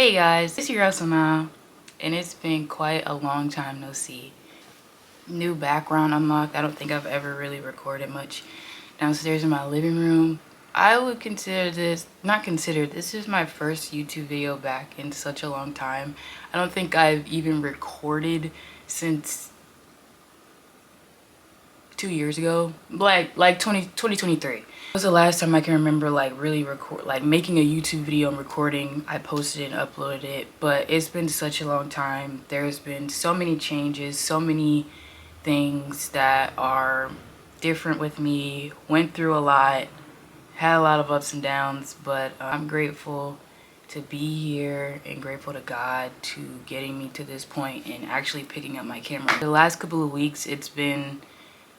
Hey guys, it's your girl Sanaa, and it's been quite a long time no see. New background unlocked. I don't think I've ever really recorded much downstairs in my living room. I would consider this, this is my first YouTube video back in such a long time. I don't think I've even recorded since 2 years ago, like 2023 was the last time I can remember really making a YouTube video and recording. I posted it and uploaded it, but it's been such a long time. There's been so many changes, so many things that are different with me. Went through a lot, had a lot of ups and downs, but I'm grateful to be here and grateful to God to getting me to this point and actually picking up my camera. The last couple of weeks it's been,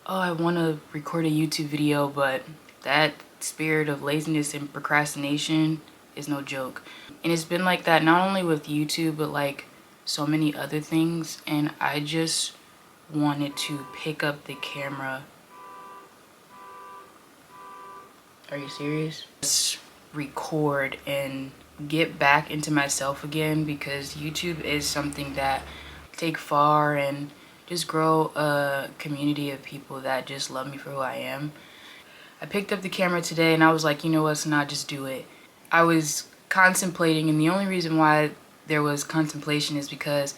oh, I want to record a YouTube video, but that spirit of laziness and procrastination is no joke. And it's been like that not only with YouTube, but like so many other things. And I just wanted to pick up the camera. Are you serious? Just record and get back into myself again, because YouTube is something that I take far and just grow a community of people that just love me for who I am. I picked up the camera today and I was like, you know what, Sanaa, just do it. I was contemplating, and the only reason why there was contemplation is because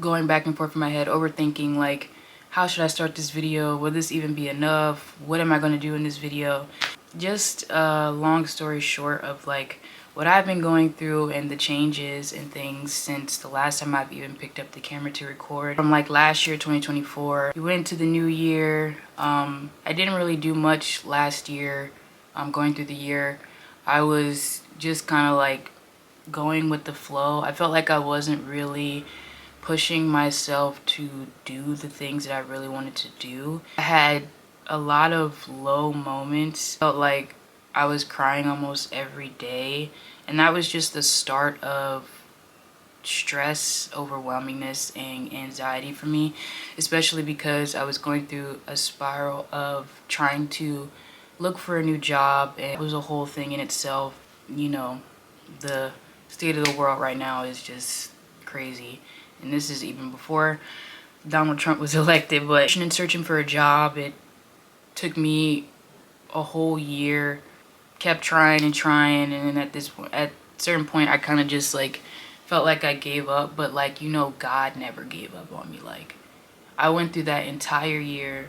going back and forth in my head, overthinking, like, how should I start this video? Will this even be enough? What am I going to do in this video? Just a long story short of like what I've been going through and the changes and things since the last time I've even picked up the camera to record. From like last year, 2024, we went into the new year. I didn't really do much last year. Going through the year, I was just kind of like going with the flow. I felt like I wasn't really pushing myself to do the things that I really wanted to do. I had a lot of low moments. Felt like I was crying almost every day, and that was just the start of stress, overwhelmingness, and anxiety for me, especially because I was going through a spiral of trying to look for a new job, and it was a whole thing in itself. You know, the state of the world right now is just crazy, and this is even before Donald Trump was elected. But in searching for a job, it took me a whole year. Kept trying and trying, and then at a certain point I kind of just like felt like I gave up. But like, you know, God never gave up on me. Like, I went through that entire year,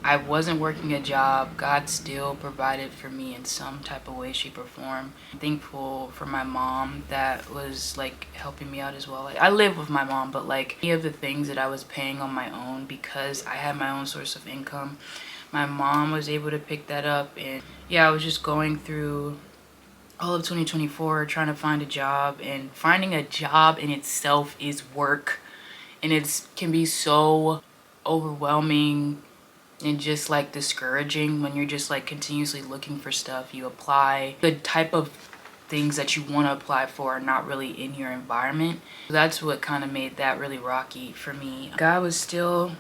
I wasn't working a job. God still provided for me in some type of way, shape, or form. I'm thankful for my mom that was like helping me out as well. Like, I live with my mom, but like any of the things that I was paying on my own, because I had my own source of income, my mom was able to pick that up. And yeah, I was just going through all of 2024 trying to find a job, and finding a job in itself is work, and it can be so overwhelming and just like discouraging when you're just like continuously looking for stuff. You apply, the type of things that you want to apply for are not really in your environment. That's what kind of made that really rocky for me. God was still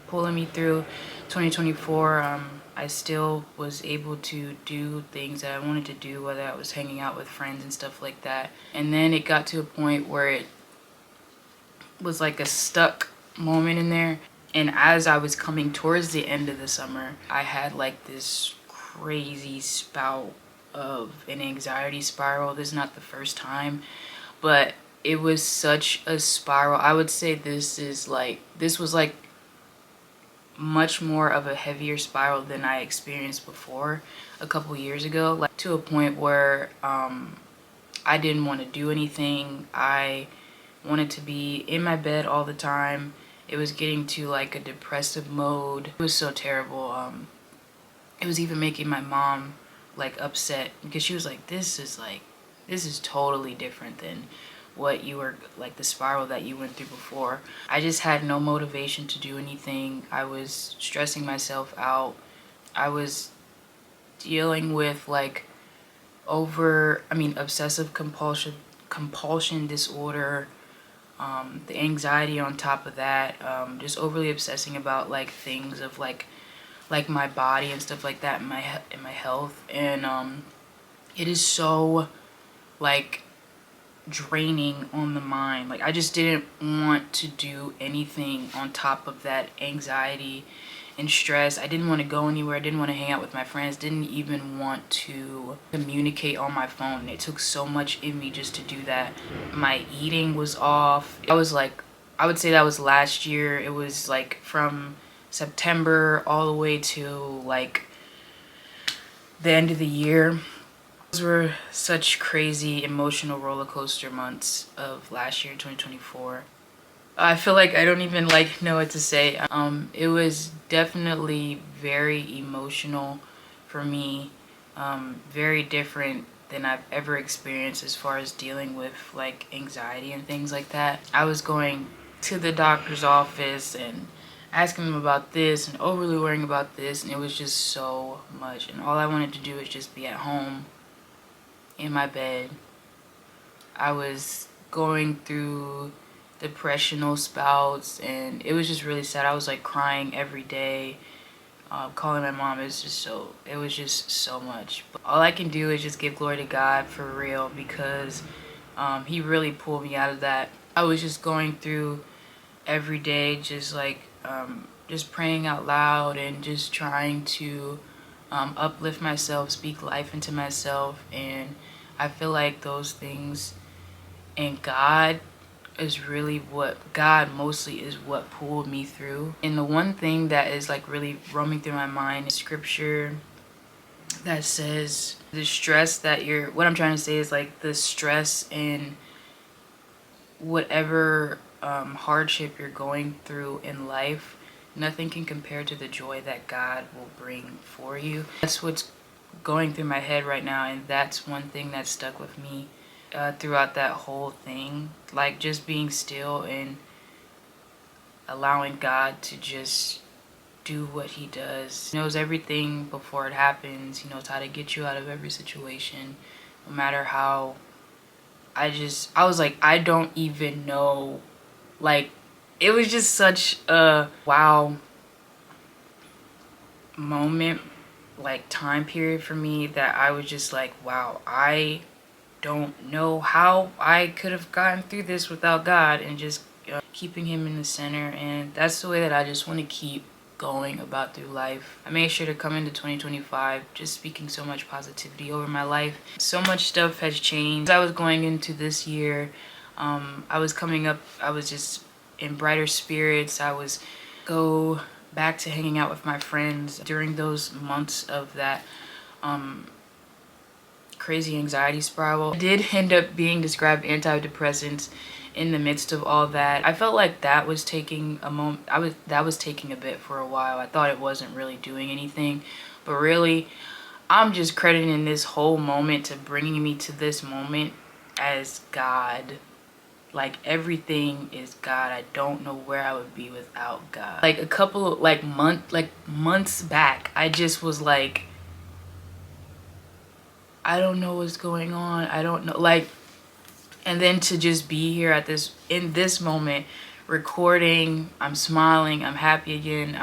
pulling me through 2024. I still was able to do things that I wanted to do, whether I was hanging out with friends and stuff like that. And then it got to a point where it was like a stuck moment in there. And as I was coming towards the end of the summer, I had like this crazy spout of an anxiety spiral. This is not the first time, but it was such a spiral. I would say this was like much more of a heavier spiral than I experienced before a couple years ago, like to a point where I didn't want to do anything. I wanted to be in my bed all the time. It was getting to like a depressive mode. It was so terrible. It was even making my mom like upset, because she was like, this is totally different than what you were, like the spiral that you went through before. I just had no motivation to do anything. I was stressing myself out. I was dealing with like obsessive compulsion disorder, the anxiety on top of that, just overly obsessing about like things of like my body and stuff like that, in my health. And it is so like draining on the mind. Like I just didn't want to do anything on top of that anxiety and stress. I didn't want to go anywhere. I didn't want to hang out with my friends. Didn't even want to communicate on my phone. It took so much in me just to do that. My eating was off. I was like, I would say that was last year. It was like from September all the way to like the end of the year. Those were such crazy emotional roller coaster months of last year, 2024. I feel like I don't even like know what to say. It was definitely very emotional for me. Very different than I've ever experienced as far as dealing with like anxiety and things like that. I was going to the doctor's office and asking them about this and overly worrying about this, and it was just so much. And all I wanted to do was just be at home in my bed. I was going through depressional spouts, and it was just really sad. I was like crying every day, calling my mom. It was just so much. But all I can do is just give glory to God for real, because he really pulled me out of that. I was just going through every day, just like just praying out loud and just trying to uplift myself, speak life into myself. And I feel like those things and God mostly is what pulled me through. And the one thing that is like really roaming through my mind is scripture that says what I'm trying to say is like the stress and whatever hardship you're going through in life, nothing can compare to the joy that God will bring for you. That's what's going through my head right now, and that's one thing that stuck with me throughout that whole thing. Like just being still and allowing God to just do what he does. He knows everything before it happens. He knows how to get you out of every situation, no matter how. I was like, I don't even know. Like, it was just such a wow moment, like time period for me, that I was just like, wow, I don't know how I could have gotten through this without God, and just keeping him in the center. And that's the way that I just want to keep going about through life. I made sure to come into 2025 just speaking so much positivity over my life. So much stuff has changed. As I was going into this year, I was just in brighter spirits. I was go back to hanging out with my friends during those months of that crazy anxiety spiral. I did end up being prescribed antidepressants in the midst of all that. I felt like that was taking a moment. That was taking a bit for a while. I thought it wasn't really doing anything, but really I'm just crediting this whole moment to bringing me to this moment as God. Like everything is God. I don't know where I would be without God. Like a couple of months back, I just was like, I don't know what's going on. I don't know. Like, and then to just be here in this moment, recording, I'm smiling, I'm happy again,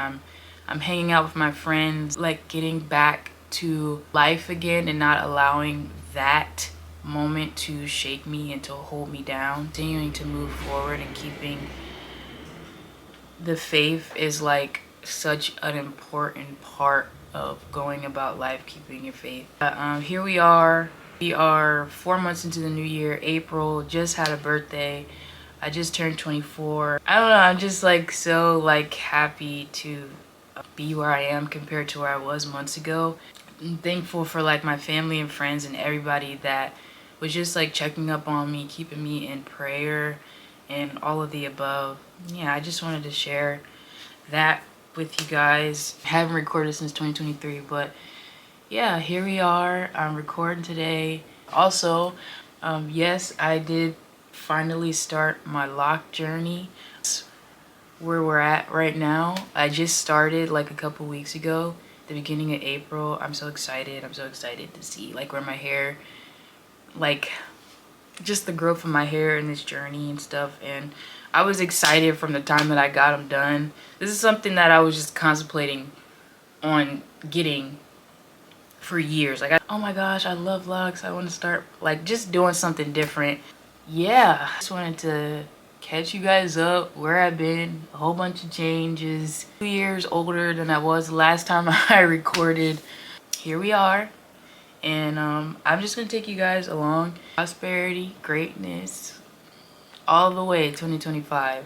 I'm hanging out with my friends, like getting back to life again and not allowing that moment to shake me and to hold me down. Continuing to move forward and keeping the faith is like such an important part of going about life, keeping your faith. Here we are 4 months into the new year. April, just had a birthday. I just turned 24. I don't know, I'm just like so like happy to be where I am compared to where I was months ago. I'm thankful for like my family and friends and everybody that was just like checking up on me, keeping me in prayer and all of the above. Yeah, I just wanted to share that with you guys. I haven't recorded since 2023, but yeah, here we are. I'm recording today. Also, yes, I did finally start my lock journey. That's where we're at right now. I just started like a couple weeks ago, the beginning of April. I'm so excited. I'm so excited to see like where my hair, like just the growth of my hair in this journey and stuff. And I was excited from the time that I got them done. This is something that I was just contemplating on getting for years. Like, oh my gosh, I love locks. I want to start like just doing something different. yeah, just wanted to catch you guys up where I've been. A whole bunch of changes. 2 years older than I was the last time I recorded. Here we are, and I'm just gonna take you guys along. Prosperity, greatness, all the way 2025.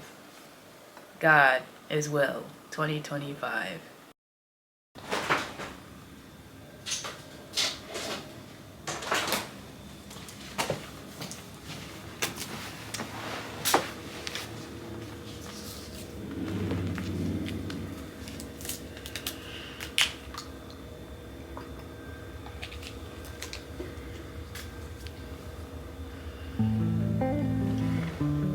God as well, 2025.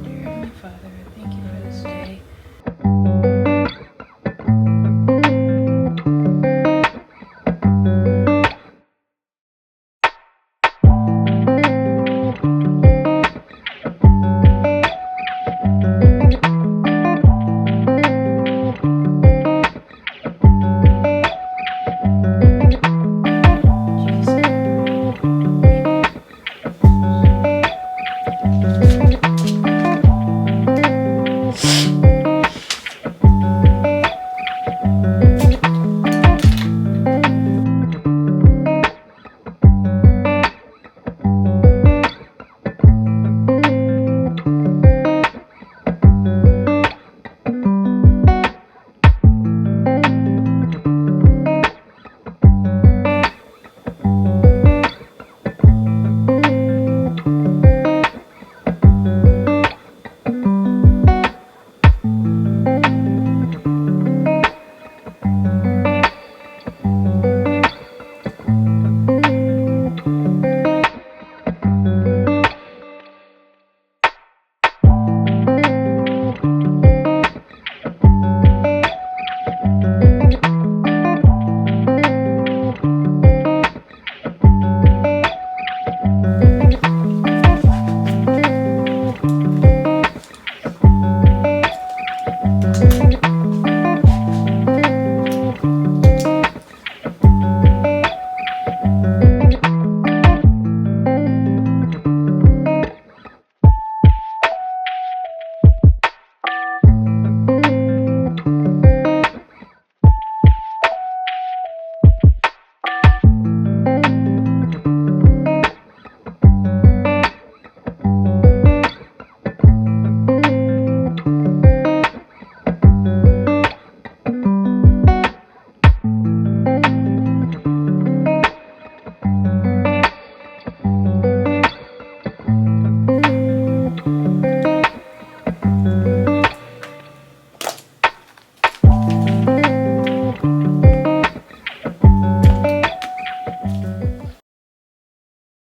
Dear Heavenly Father, thank you for this day.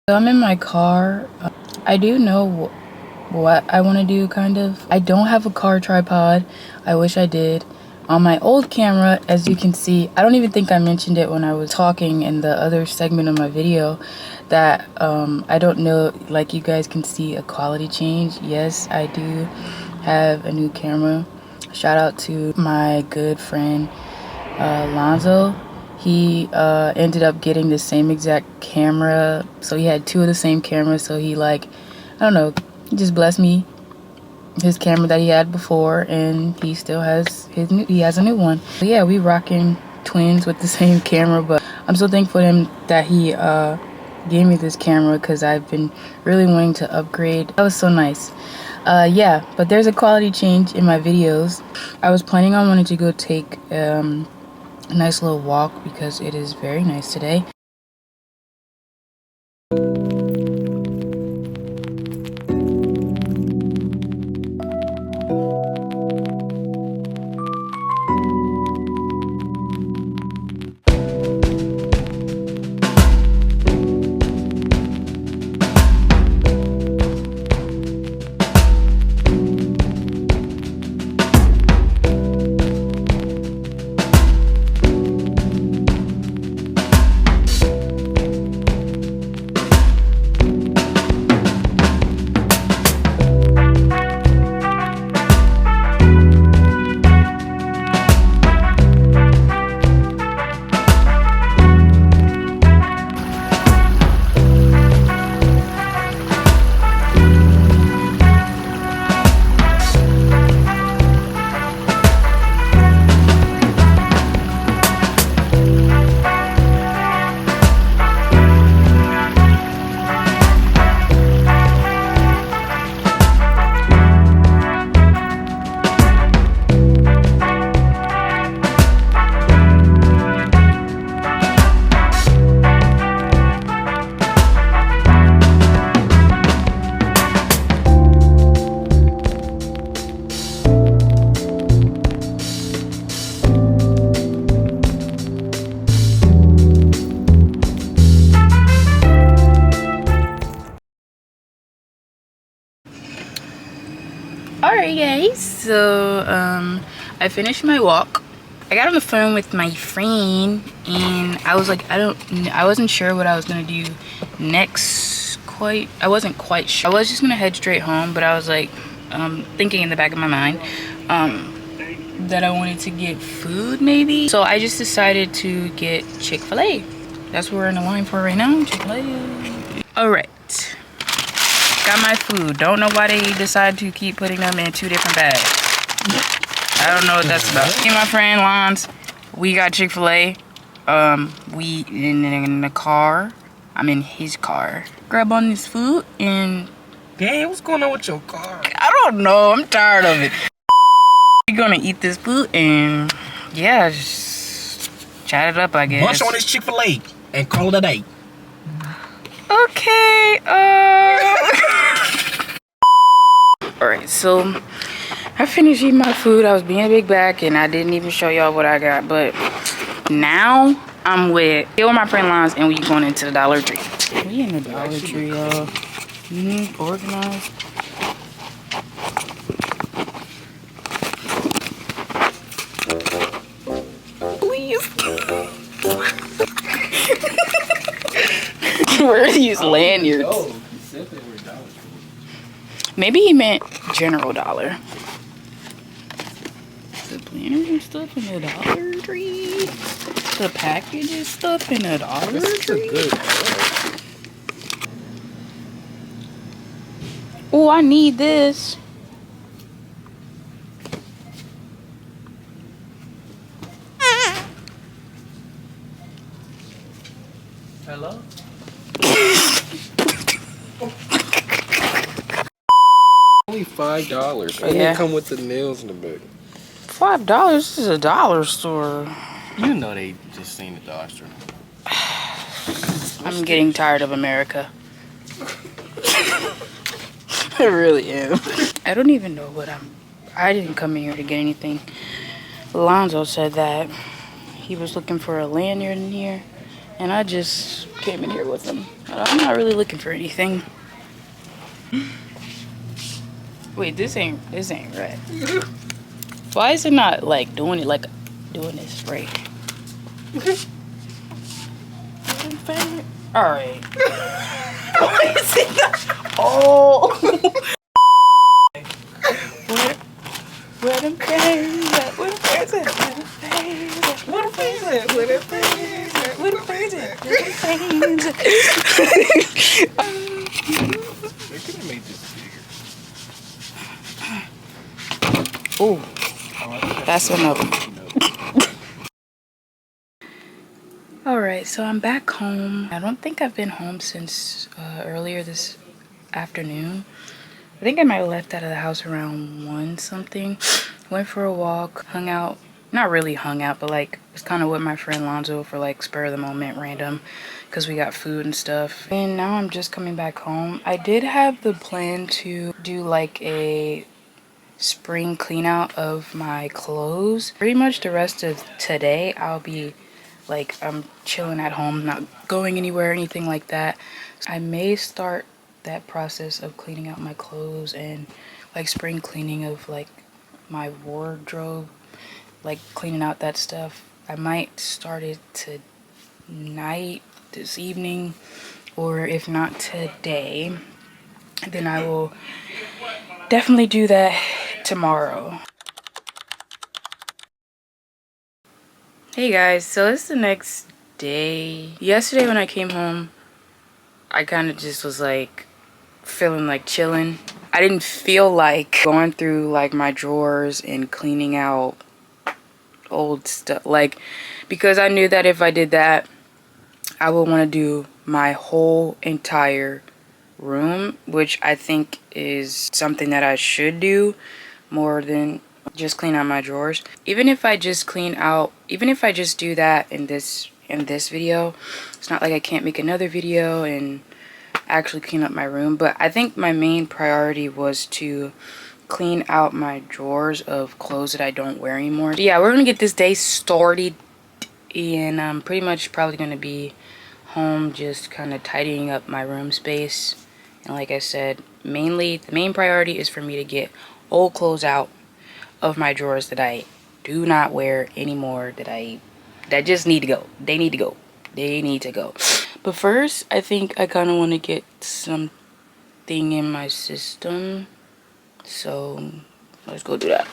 So I'm in my car. I do know what I want to do, kind of. I don't have a car tripod. I wish I did. On my old camera, as you can see, I don't even think I mentioned it when I was talking in the other segment of my video, that I don't know, like you guys can see a quality change. Yes, I do have a new camera. Shout out to my good friend Lonzo. He ended up getting the same exact camera, so he had 2 of the same cameras. So he, like, I don't know, he just blessed me his camera that he had before, and he still has he has a new one. So yeah, we rocking twins with the same camera. But I'm so thankful to him that he gave me this camera, because I've been really wanting to upgrade. That was so nice. Yeah, but there's a quality change in my videos. I was planning on wanting to go take a nice little walk, because it is very nice today. Alright guys, so I finished my walk. I got on the phone with my friend and I was like, I wasn't sure what I was gonna do next. I wasn't quite sure. I was just gonna head straight home, but I was like thinking in the back of my mind that I wanted to get food maybe. So I just decided to get Chick-fil-A. That's what we're in the line for right now, Chick-fil-A. Alright. Got my food. Don't know why they decided to keep putting them in 2 different bags. I don't know what that's about. Me and my friend Lons, we got Chick-fil-A. We in the car. I'm in his car. Grab on this food and... Dang, what's going on with your car? I don't know. I'm tired of it. We're gonna eat this food and... yeah, just chat it up, I guess. Munch on this Chick-fil-A and call it a day. Okay, Alright, so I finished eating my food. I was being a big back and I didn't even show y'all what I got. But now I'm with my friend Lons and we going into the Dollar Tree. We in the Dollar Tree, y'all. Organized. Please. Where are these lanyards? Maybe he meant General Dollar. The planners and stuff in the Dollar Tree. The package and stuff in the Dollar Tree. Oh, I need this. Hello? Only $5. And Yeah. they come with the nails in the back. $5? This is a dollar store. You know they just seen the dollar store. I'm getting tired of America. I really am. I don't even know what I didn't come in here to get anything. Alonzo said that he was looking for a lanyard in here, and I just came in here with him. I'm not really looking for anything. Wait, this ain't right. Why is it not like doing it like doing this right? All right. Why is it not? Oh. Where them fairies at? Where the fairies at? Where the fairies at? Where the fairies at? Where the fairies at? Where the fairies at? Where the fairies at? They could have made this bigger. Oh, that's enough. Alright, so I'm back home. I don't think I've been home since earlier this afternoon. I think I might have left out of the house around 1 something. Went for a walk, hung out. Not really hung out, but like was kind of with my friend Lonzo for like spur of the moment random because we got food and stuff. And now I'm just coming back home. I did have the plan to do like a spring clean out of my clothes. Pretty much the rest of today I'll be like I'm chilling at home, not going anywhere or anything like that. So I may start that process of cleaning out my clothes and like spring cleaning of like my wardrobe, like cleaning out that stuff. I might start it tonight, this evening, or if not today, then I will definitely do that tomorrow. Hey guys, so it's the next day. Yesterday when I came home, I kind of just was like feeling like chilling. I didn't feel like going through like my drawers and cleaning out old stuff, like, because I knew that if I did that I would want to do my whole entire room, which I think is something that I should do more than just clean out my drawers. Even if I just do that in this video, it's not like I can't make another video and actually clean up my room. But I think my main priority was to clean out my drawers of clothes that I don't wear anymore. So yeah, we're gonna get this day started, and I'm pretty much probably gonna be home just kind of tidying up my room space. And like I said, the main priority is for me to get old clothes out of my drawers that I do not wear anymore, that just need to go. They need to go. They need to go. But first, I think I kind of want to get something in my system. So let's go do that.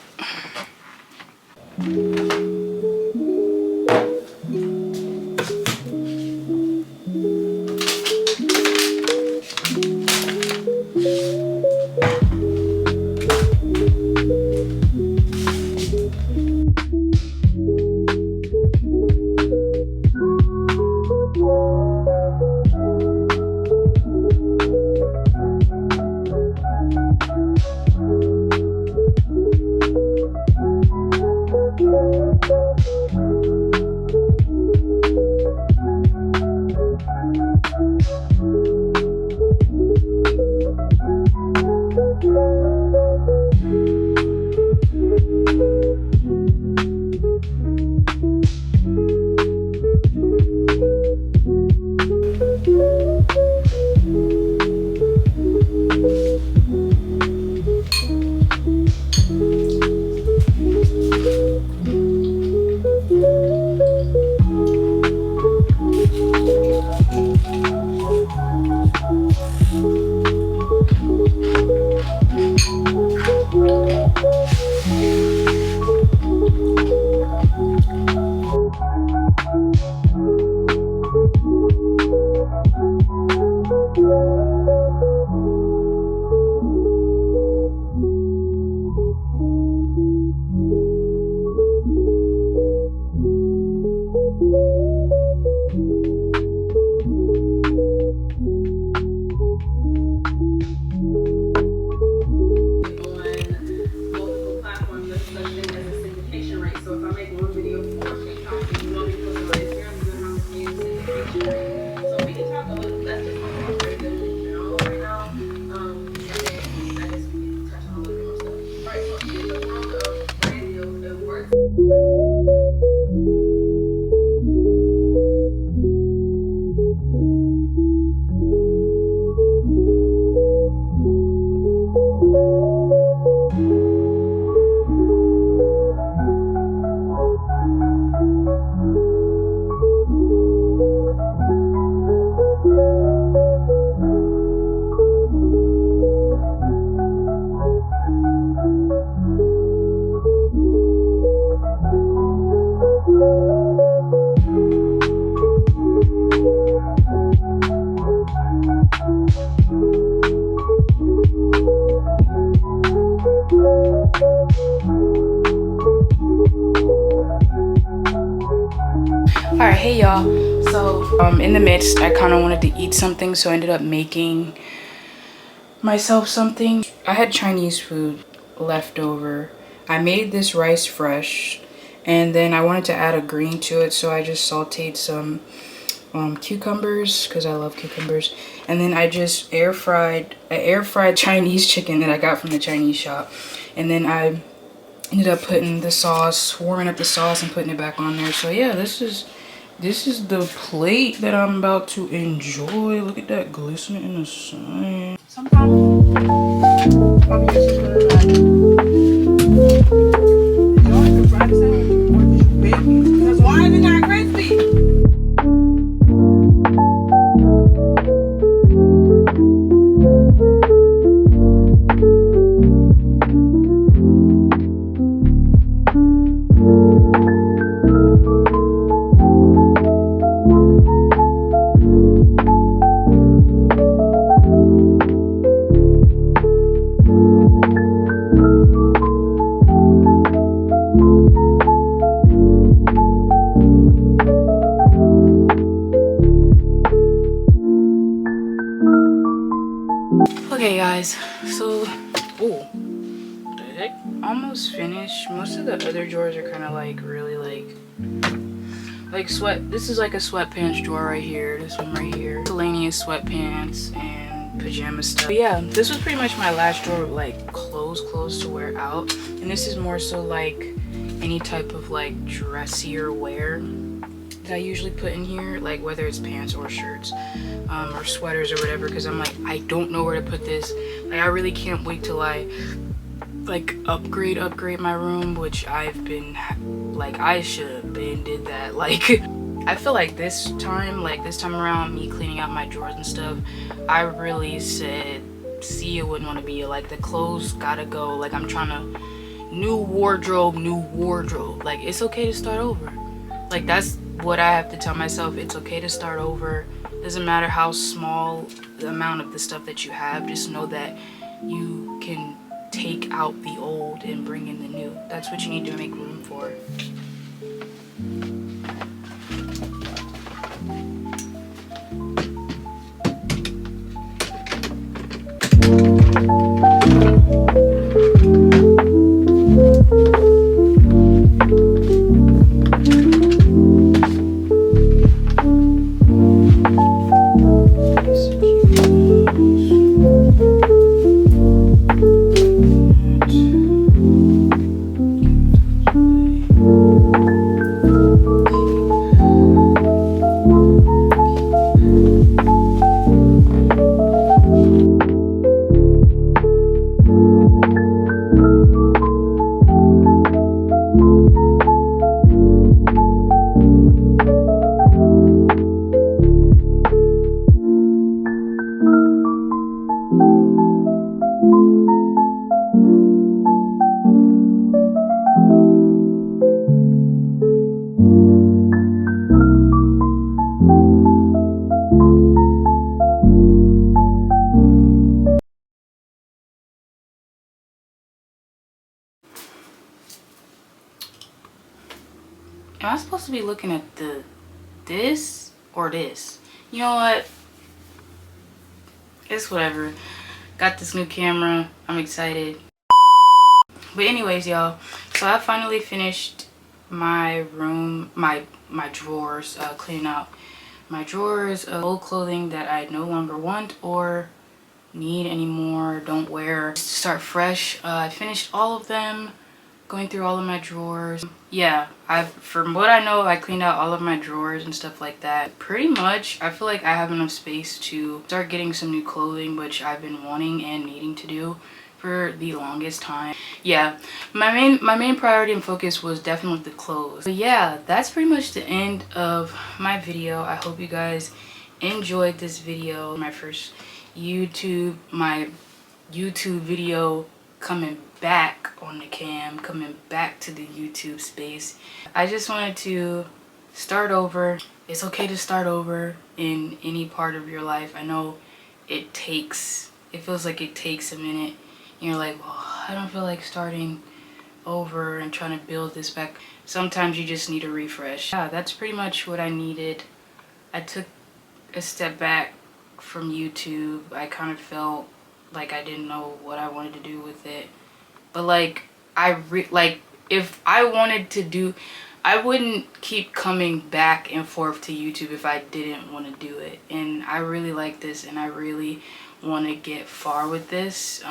Alright, hey y'all. So in the midst, I kind of wanted to eat something, so I ended up making myself something. I had Chinese food left over. I made this rice fresh, and then I wanted to add a green to it, so I just sauteed some cucumbers because I love cucumbers, and then I just air fried Chinese chicken that I got from the Chinese shop, and then I ended up putting the sauce, warming up the sauce and putting it back on there. So yeah, this is the plate that I'm about to enjoy. Look at that glistening in the sun. Sometimes I'll be just because why is it not crispy? Okay guys, so what the heck? Almost finished. Most of the other drawers are kind of like really like sweat. This is like a sweatpants drawer right here. This one right here. Miscellaneous sweatpants and pajama stuff. But yeah, this was pretty much my last drawer of like clothes to wear out. And this is more so like any type of like dressier wear that I usually put in here, like whether it's pants or shirts or sweaters or whatever, because I'm like, I don't know where to put this. Like I really can't wait till I like upgrade my room, which I've been like, I should have been did that. Like I feel like this time around, me cleaning out my drawers and stuff, I really said see it wouldn't want to be like the clothes gotta go. Like I'm trying to new wardrobe. Like it's okay to start over. Like that's what I have to tell myself. It's okay to start over. Doesn't matter how small the amount of the stuff that you have, just know that you can take out the old and bring in the new. That's what you need to make room for. Am I supposed to be looking at this or this? You know what? It's whatever. Got this new camera. I'm excited. But anyways, y'all. So I finally finished my room, my drawers, cleaning out my drawers of old clothing that I no longer want or need anymore, don't wear. Start fresh. I finished all of them. Going through all of my drawers. Yeah, from what I know, I cleaned out all of my drawers and stuff like that. Pretty much, I feel like I have enough space to start getting some new clothing, which I've been wanting and needing to do for the longest time. Yeah, my main priority and focus was definitely the clothes. But yeah, that's pretty much the end of my video. I hope you guys enjoyed this video. My YouTube video coming back on the cam, coming back to the YouTube space. I just wanted to start over. It's okay to start over in any part of your life. I know it feels like it takes a minute. And you're like, well, I don't feel like starting over and trying to build this back. Sometimes you just need a refresh. Yeah, that's pretty much what I needed. I took a step back from YouTube. I kind of felt like I didn't know what I wanted to do with it. But like if I wanted to do, I wouldn't keep coming back and forth to YouTube if I didn't want to do it. And I really like this, and I really want to get far with this.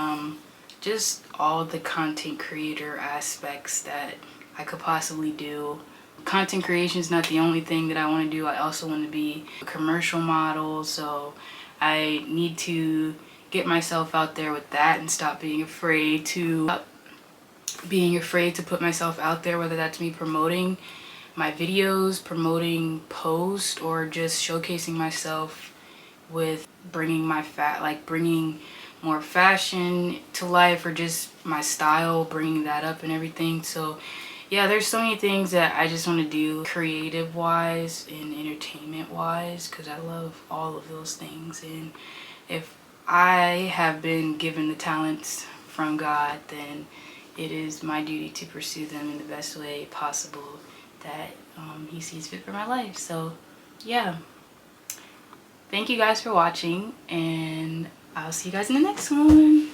Just all the content creator aspects that I could possibly do. Content creation is not the only thing that I want to do. I also want to be a commercial model, so I need to get myself out there with that and stop being afraid to put myself out there, whether that's me promoting my videos, promoting posts, or just showcasing myself with bringing bringing more fashion to life, or just my style, bringing that up and everything. So yeah, there's so many things that I just want to do creative wise and entertainment wise, because I love all of those things. And if I have been given the talents from God, then it is my duty to pursue them in the best way possible that he sees fit for my life. So yeah, thank you guys for watching, and I'll see you guys in the next one.